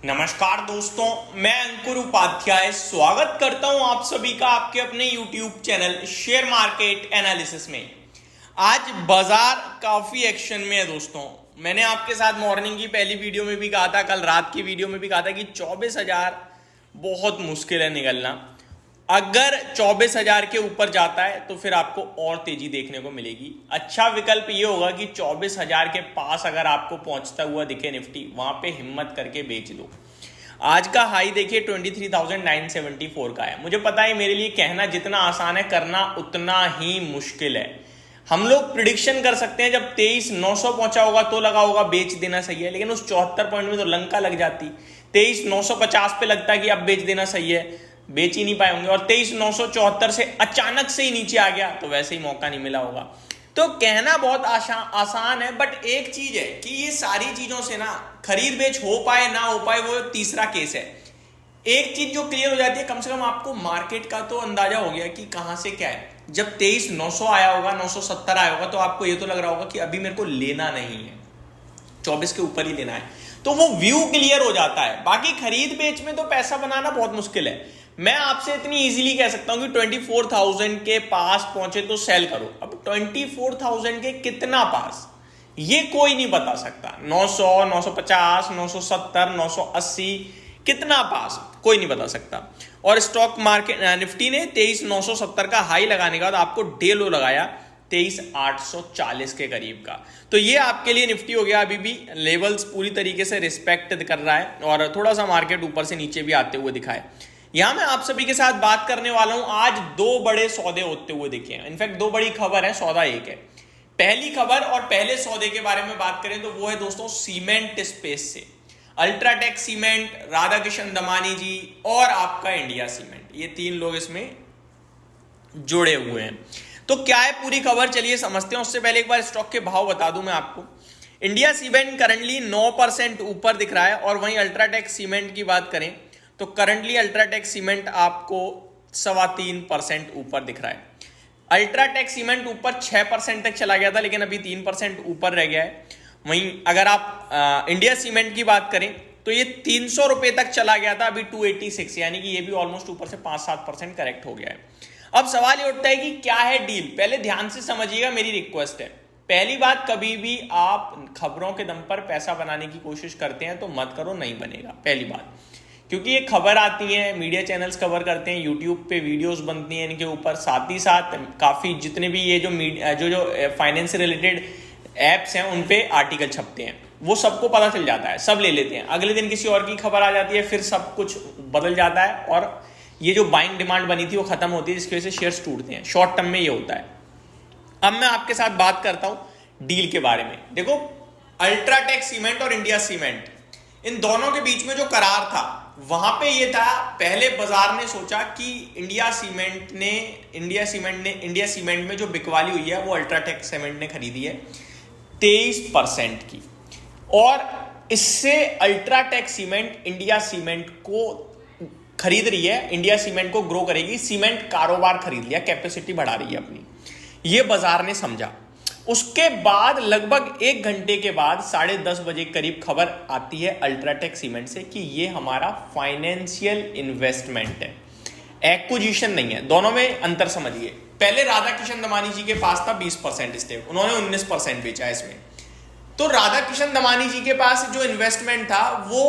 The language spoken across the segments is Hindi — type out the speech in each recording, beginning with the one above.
नमस्कार दोस्तों, मैं अंकुर उपाध्याय स्वागत करता हूं आप सभी का आपके अपने YouTube channel share market analysis में। आज बाजार काफी एक्शन में है दोस्तों। मैंने आपके साथ मॉर्निंग की पहली वीडियो में भी कहा था, कल रात की वीडियो में भी कहा था कि 24,000 बहुत मुश्किल है निकलना। अगर 24,000 के ऊपर जाता है तो फिर आपको और तेजी देखने को मिलेगी। अच्छा विकल्प ये होगा कि 24,000 के पास अगर आपको पहुंचता हुआ दिखे निफ्टी, वहां पे हिम्मत करके बेच दो। आज का हाई देखिए 23,974 का है। मुझे पता है मेरे लिए कहना जितना आसान है, करना उतना ही मुश्किल है। हम लोग प्रिडिक्शन कर सकते हैं, जब 23,900 पहुंचा होगा तो लगा होगा बेच देना सही है, लेकिन उस 74 पॉइंट में तो लंका लग जाती। 23,950 पे लगता है कि अब बेच देना सही है, बेच ही नहीं पाए होंगे, और 23,974 से अचानक से ही नीचे आ गया तो वैसे ही मौका नहीं मिला होगा। तो कहना बहुत आसान है, बट एक चीज है कि ये सारी चीजों से ना खरीद बेच हो पाए ना हो पाए, वो तीसरा केस है। एक चीज जो क्लियर हो जाती है, कम से कम आपको मार्केट का तो अंदाजा हो गया कि कहां से क्या है। जब 23,900 आया होगा, 970 आया होगा, तो आपको ये तो लग रहा होगा कि अभी मेरे को लेना नहीं है, 24 के ऊपर ही लेना है, तो वो व्यू क्लियर हो जाता है। बाकी खरीद बेच में तो पैसा बनाना बहुत मुश्किल है। मैं आपसे इतनी इजीली कह सकता हूं कि 24,000 के पास पहुंचे तो सेल करो। अब 24,000 के कितना पास, ये कोई नहीं बता सकता। 900, 950, 970, 980, कितना पास कोई नहीं बता सकता। और स्टॉक मार्केट निफ्टी ने 23,970 का हाई लगाने के बाद आपको डे लो लगाया 23,840 के करीब का। तो ये आपके लिए निफ्टी हो गया। अभी भी लेवल्स पूरी तरीके से रिस्पेक्ट कर रहा है और थोड़ा सा मार्केट ऊपर से नीचे भी आते हुए दिखाए। यहां मैं आप सभी के साथ बात करने वाला हूं, आज दो बड़े सौदे होते हुए दिखे हैं। इनफैक्ट दो बड़ी खबर है, सौदा एक है। पहली खबर और पहले सौदे के बारे में बात करें तो वो है दोस्तों सीमेंट स्पेस से। अल्ट्राटेक सीमेंट, राधा किशन दमानी जी और आपका इंडिया सीमेंट, ये तीन लोग इसमें जुड़े हुए हैं। तो क्या है पूरी खबर, चलिए समझते हैं। उससे पहले एक बार स्टॉक के भाव बता दूं मैं आपको। इंडिया सीमेंट करंटली 9% ऊपर दिख रहा है, और वहीं अल्ट्राटेक सीमेंट की बात करें तो करंटली अल्ट्राटेक सीमेंट आपको 3.25% ऊपर दिख रहा है। अल्ट्राटेक सीमेंट ऊपर 6% तक चला गया था, लेकिन अभी 3% ऊपर रह गया है। वहीं अगर आप इंडिया सीमेंट की बात करें तो ये 300 रुपए तक चला गया था, अभी 286, यानी कि ये भी ऑलमोस्ट ऊपर से 5-7% करेक्ट हो गया है। अब सवाल ये उठता है कि क्या है डील। पहले ध्यान से समझिएगा, मेरी रिक्वेस्ट है। पहली बात, कभी भी आप खबरों के दम पर पैसा बनाने की कोशिश करते हैं तो मत करो, नहीं बनेगा। पहली बात, क्योंकि ये खबर आती है, मीडिया चैनल्स कवर करते हैं, यूट्यूब पे वीडियोस बनती हैं इनके ऊपर, साथ ही साथ काफ़ी जितने भी ये जो फाइनेंस से रिलेटेड ऐप्स हैं उन पे आर्टिकल छपते हैं, वो सबको पता चल जाता है, सब ले लेते हैं। अगले दिन किसी और की खबर आ जाती है, फिर सब कुछ बदल जाता है और ये जो बाइंग डिमांड बनी थी वो खत्म होती है, जिसकी वजह से शेयर्स टूटते हैं। शॉर्ट टर्म में ये होता है। अब मैं आपके साथ बात करता हूं डील के बारे में। देखो, अल्ट्राटेक सीमेंट और इंडिया सीमेंट, इन दोनों के बीच में जो करार था वहां पे ये था, पहले बाजार ने सोचा कि इंडिया सीमेंट में जो बिकवाली हुई है वो अल्ट्राटेक सीमेंट ने खरीदी है 23% की, और इससे अल्ट्राटेक सीमेंट इंडिया सीमेंट को खरीद रही है, इंडिया सीमेंट को ग्रो करेगी, सीमेंट कारोबार खरीद लिया, कैपेसिटी बढ़ा रही है अपनी, ये बाजार ने समझा। उसके बाद लगभग 1 घंटे के बाद 10:30 बजे करीब खबर आती है अल्ट्राटेक सीमेंट से कि ये हमारा फाइनेंशियल इन्वेस्टमेंट है, एक्विजिशन नहीं है। दोनों में अंतर समझिए। पहले राधा किशन दमानी जी के पास था 20% स्टेक, उन्होंने 19% बेचा इसमें। तो राधा किशन दमानी जी के पास जो इन्वेस्टमेंट था वो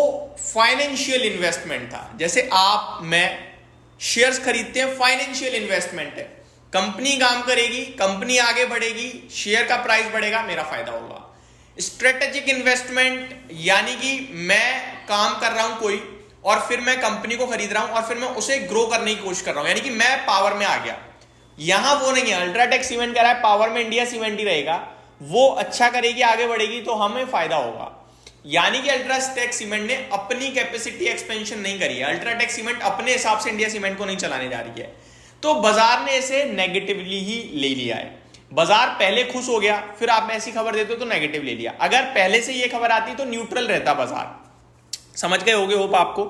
फाइनेंशियल इन्वेस्टमेंट था। जैसे आप मैं शेयर्स खरीदते हैं, फाइनेंशियल इन्वेस्टमेंट है। कंपनी काम करेगी, कंपनी आगे बढ़ेगी, शेयर का प्राइस बढ़ेगा, मेरा फायदा होगा। स्ट्रेटेजिक इन्वेस्टमेंट यानी कि मैं काम कर रहा हूं कोई, और फिर मैं कंपनी को खरीद रहा हूं और फिर मैं उसे ग्रो करने की कोशिश कर रहा हूं, यानी कि मैं पावर में आ गया। यहां वो नहीं है। अल्ट्राटेक सीमेंट कह रहा है पावर में इंडिया सीमेंट ही रहेगा, वो अच्छा करेगी, आगे बढ़ेगी तो हमें फायदा होगा। यानी कि अल्ट्राटेक सीमेंट ने अपनी कैपेसिटी एक्सपेंशन नहीं करी है। अल्ट्राटेक सीमेंट अपने हिसाब से इंडिया सीमेंट को नहीं चलाने जा रही है, तो बाजार ने इसे नेगेटिवली ही ले लिया है। बाजार पहले खुश हो गया, फिर आप ऐसी खबर देते हो तो नेगेटिव ले लिया। अगर पहले से ये खबर आती तो न्यूट्रल रहता बाजार। समझ गए होगे होप आपको।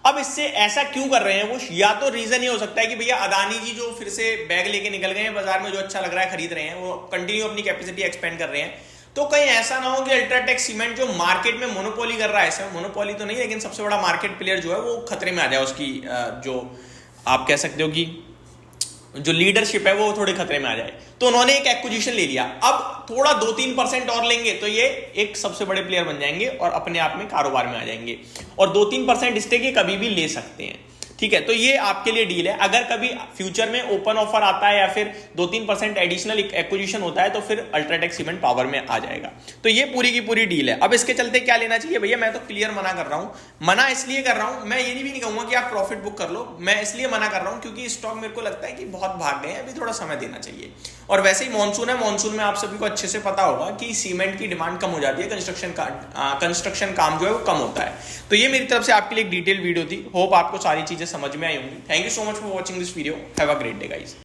अब इससे ऐसा क्यों कर रहे हैं वो, या तो रीजन ये हो सकता है कि भैया अदानी जी जो फिर से बैग लेके निकल गए हैं बाजार में, जो अच्छा लग रहा है खरीद रहे हैं, वो कंटिन्यू अपनी कैपेसिटी एक्सपेंड कर रहे हैं, तो कहीं ऐसा ना हो कि अल्ट्राटेक सीमेंट जो मार्केट में मोनोपोली कर रहा है, ऐसा मोनोपोली तो नहीं लेकिन सबसे बड़ा मार्केट प्लेयर जो है वो खतरे में आ जाए, उसकी जो आप कह सकते हो कि जो लीडरशिप है वो थोड़े खतरे में आ जाए। तो उन्होंने एक एक्विजिशन ले लिया, अब थोड़ा 2-3% और लेंगे तो ये एक सबसे बड़े प्लेयर बन जाएंगे और अपने आप में कारोबार में आ जाएंगे, और 2-3% स्टेक ये कभी भी ले सकते हैं। ठीक है, तो ये आपके लिए डील है। अगर कभी फ्यूचर में ओपन ऑफर आता है या फिर 2-3% एडिशनल एक्विजिशन होता है तो फिर अल्ट्राटेक सीमेंट पावर में आ जाएगा। तो ये पूरी की पूरी डील है। अब इसके चलते क्या लेना चाहिए भैया, मैं तो क्लियर मना कर रहा हूं। मना इसलिए कर रहा हूं, मैं ये भी नहीं कहूंगा कि आप प्रॉफिट बुक कर लो, मैं इसलिए मना कर रहा हूं क्योंकि स्टॉक मेरे को लगता है कि बहुत भाग गए हैं, अभी थोड़ा समय देना चाहिए। और वैसे ही मॉनसून है, मॉनसून में आप सभी को अच्छे से पता होगा कि सीमेंट की डिमांड कम हो जाती है, कंस्ट्रक्शन काम जो है वो कम होता है। तो ये मेरी तरफ से आपके लिए एक डिटेल वीडियो थी। होप आपको सारी चीजें समझ में आई होंगी। Thank you so much for watching this video. Have a great day, guys.